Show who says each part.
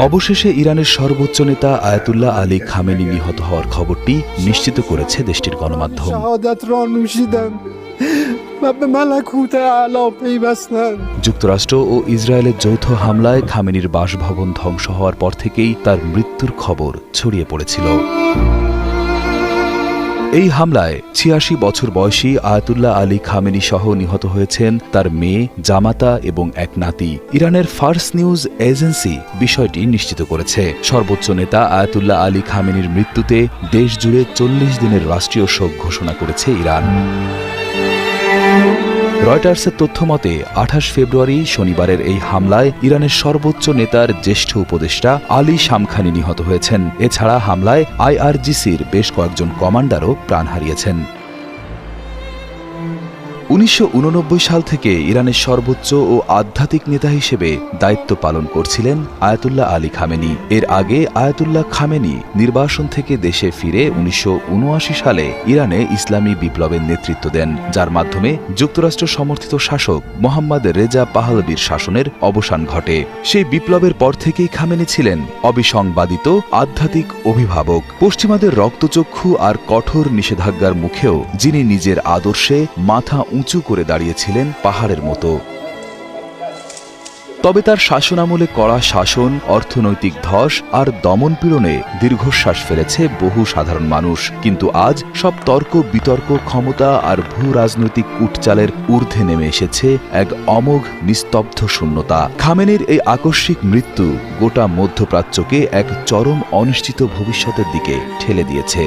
Speaker 1: অবশেষে ইরানের সর্বোচ্চ নেতা আয়াতুল্লাহ আলী খামেনি নিহত হওয়ার খবরটি নিশ্চিত করেছে দেশটির গণমাধ্যম। যুক্তরাষ্ট্র ও ইসরায়েলের যৌথ হামলায় খামেনির বাসভবন ধ্বংস হওয়ার পর থেকেই তার মৃত্যুর খবর ছড়িয়ে পড়েছিল। এই হামলায় ৮৬ বছর বয়সী আয়াতুল্লাহ আলী খামেনি সহ নিহত হয়েছেন তার মেয়ে, জামাতা এবং এক নাতি। ইরানের ফার্স নিউজ এজেন্সি বিষয়টি নিশ্চিত করেছে। সর্বোচ্চ নেতা আয়াতুল্লাহ আলী খামেনির মৃত্যুতে দেশজুড়ে ৪০ দিনের রাষ্ট্রীয় শোক ঘোষণা করেছে ইরান। রয়টার্সের তথ্যমতে ২৮ ফেব্রুয়ারি শনিবারের এই হামলায় ইরানের সর্বোচ্চ নেতার জ্যেষ্ঠ উপদেষ্টা আলী শামখানি নিহত হয়েছেন। এছাড়া হামলায় আইআরজিসির বেশ কয়েকজন কমান্ডারও প্রাণ হারিয়েছেন। ১৯৮৯ সাল থেকে ইরানের সর্বোচ্চ ও আধ্যাত্মিক নেতা হিসেবে দায়িত্ব পালন করছিলেন আয়াতুল্লাহ আলী খামেনি। এর আগে আয়াতুল্লাহ খামেনি নির্বাসন থেকে দেশে ফিরে ১৯৭৯ সালে ইরানে ইসলামী বিপ্লবের নেতৃত্ব দেন, যার মাধ্যমে যুক্তরাষ্ট্র সমর্থিত শাসক মোহাম্মদ রেজা পাহলভির শাসনের অবসান ঘটে। সেই বিপ্লবের পর থেকেই খামেনি ছিলেন অবিসংবাদিত আধ্যাত্মিক অভিভাবক। পশ্চিমাদের রক্তচক্ষু আর কঠোর নিষেধাজ্ঞার মুখেও যিনি নিজের আদর্শে মাথা উঁচু করে দাঁড়িয়েছিলেন পাহাড়ের মতো। তবে তার শাসনামলে কড়া শাসন, অর্থনৈতিক ধস আর দমনপীড়নে দীর্ঘশ্বাস ফেলেছে বহু সাধারণ মানুষ। কিন্তু আজ সব তর্ক বিতর্ক, ক্ষমতা আর ভূ রাজনৈতিক কূটচালের ঊর্ধ্বে নেমে এসেছে এক অমোঘ নিস্তব্ধ শূন্যতা। খামেনির এই আকস্মিক মৃত্যু গোটা মধ্যপ্রাচ্যকে এক চরম অনিশ্চিত ভবিষ্যতের দিকে ঠেলে দিয়েছে।